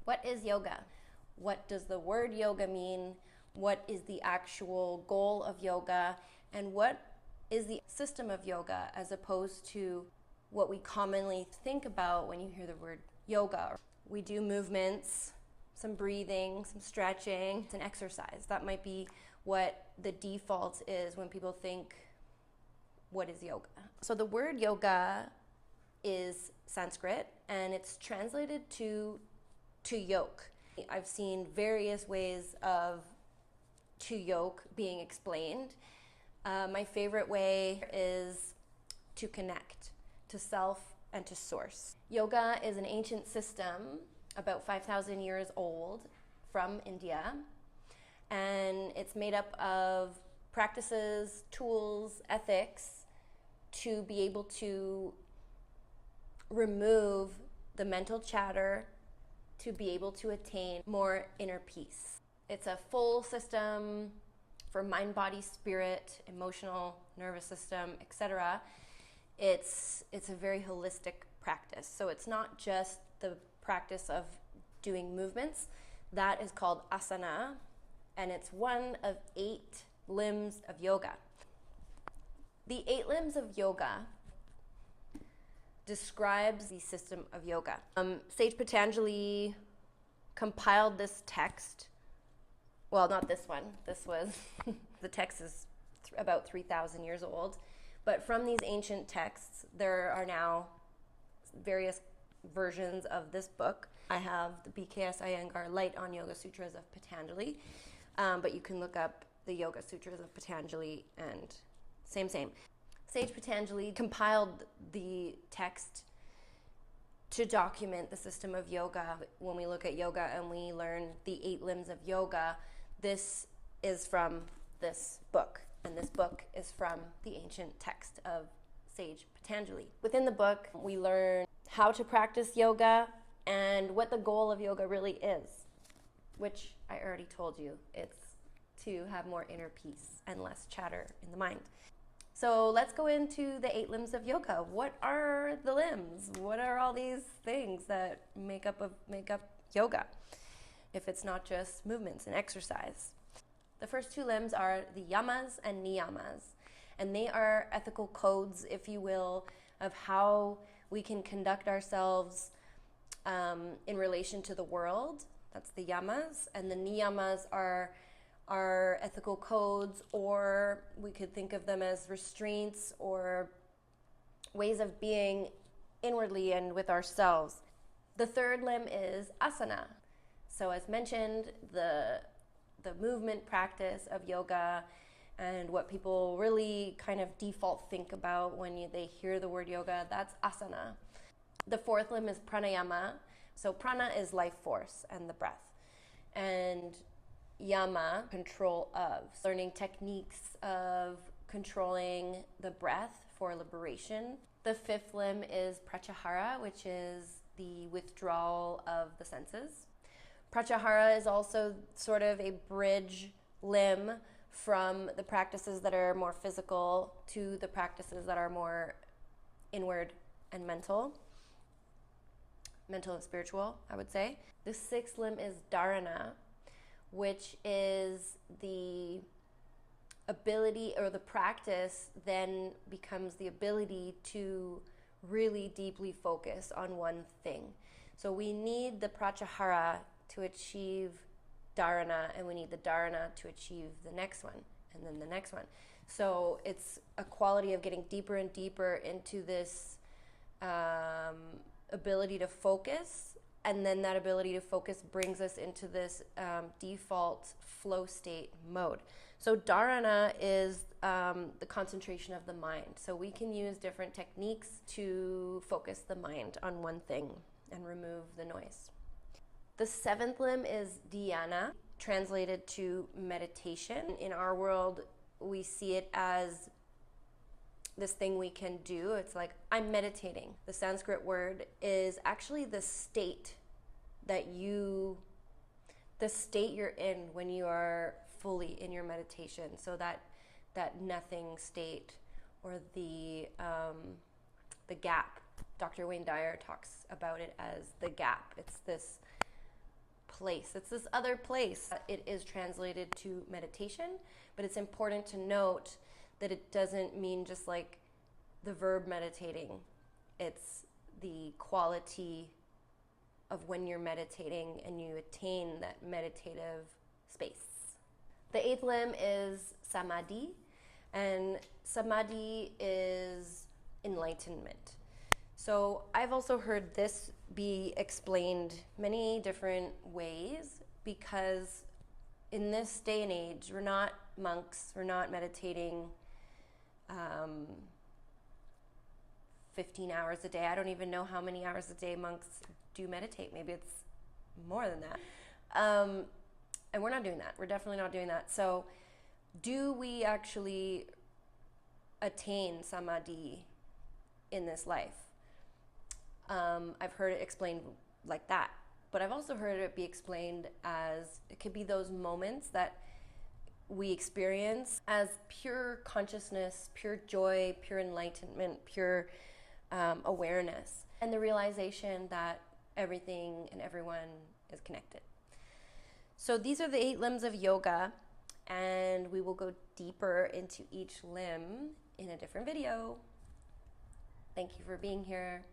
What is yoga? What does the word yoga mean? What is the actual goal of yoga? And what is the system of yoga as opposed to what we commonly think about when you hear the word yoga? We do movements, some breathing, some stretching, it's an exercise. That might be what the default is when people think, what is yoga? So the word yoga is Sanskrit and it's translated to yoke. I've seen various ways of to yoke being explained. My favorite way is to connect to self and to source. Yoga is an ancient system about 5,000 years old from India, and it's made up of practices, tools, ethics to be able to remove the mental chatter, to be able to attain more inner peace. It's a full system for mind, body, spirit, emotional, nervous system, etc. It's a very holistic practice. So it's not just the practice of doing movements. That is called asana, and it's one of 8 limbs of yoga. The 8 limbs of yoga describes the system of yoga. Sage Patanjali compiled this text. Well, not this one. This was, the text is about 3,000 years old. But from these ancient texts, there are now various versions of this book. I have the BKS Iyengar Light on Yoga Sutras of Patanjali, but you can look up the Yoga Sutras of Patanjali and same. Sage Patanjali compiled the text to document the system of yoga. When we look at yoga and we learn the 8 limbs of yoga, this is from this book, and this book is from the ancient text of Sage Patanjali. Within the book, we learn how to practice yoga and what the goal of yoga really is, which I already told you. It's to have more inner peace and less chatter in the mind. So let's go into the 8 limbs of yoga. What are the limbs? What are all these things that make up yoga, if it's not just movements and exercise? The first 2 limbs are the yamas and niyamas, and they are ethical codes, if you will, of how we can conduct ourselves in relation to the world. That's the yamas, and the niyamas are ethical codes, or we could think of them as restraints or ways of being inwardly and with ourselves. The third limb is asana. So as mentioned, the movement practice of yoga and what people really kind of default think about when they hear the word yoga, that's asana. The fourth limb is pranayama. So prana is life force and the breath. And yama, control of, learning techniques of controlling the breath for liberation. The fifth limb is pratyahara, which is the withdrawal of the senses. Pratyahara is also sort of a bridge limb from the practices that are more physical to the practices that are more inward and mental and spiritual, I would say. The sixth limb is dharana, which is the ability, or the practice then becomes the ability to really deeply focus on one thing. So we need the pratyahara to achieve dharana, and we need the dharana to achieve the next one, and then the next one. So it's a quality of getting deeper and deeper into this ability to focus, and then that ability to focus brings us into this default flow state mode. So dharana is the concentration of the mind. So we can use different techniques to focus the mind on one thing and remove the noise. The seventh limb is dhyana, translated to meditation. In our world, we see it as this thing we can do. It's like, I'm meditating. The Sanskrit word is actually the state you're in when you are fully in your meditation. So that nothing state, or the gap. Dr. Wayne Dyer talks about it as the gap. It's this place. It's this other place. It is translated to meditation, but it's important to note that it doesn't mean just like the verb meditating. It's the quality of when you're meditating and you attain that meditative space. The 8th limb is samadhi, and samadhi is enlightenment. So I've also heard this be explained many different ways, because in this day and age, we're not monks, we're not meditating 15 hours a day. I don't even know how many hours a day monks do meditate. Maybe it's more than that. And we're not doing that. We're definitely not doing that. So do we actually attain samadhi in this life? I've heard it explained like that, but I've also heard it be explained as it could be those moments that we experience as pure consciousness, pure joy, pure enlightenment, pure awareness, and the realization that everything and everyone is connected. So these are the 8 limbs of yoga, and we will go deeper into each limb in a different video. Thank you for being here.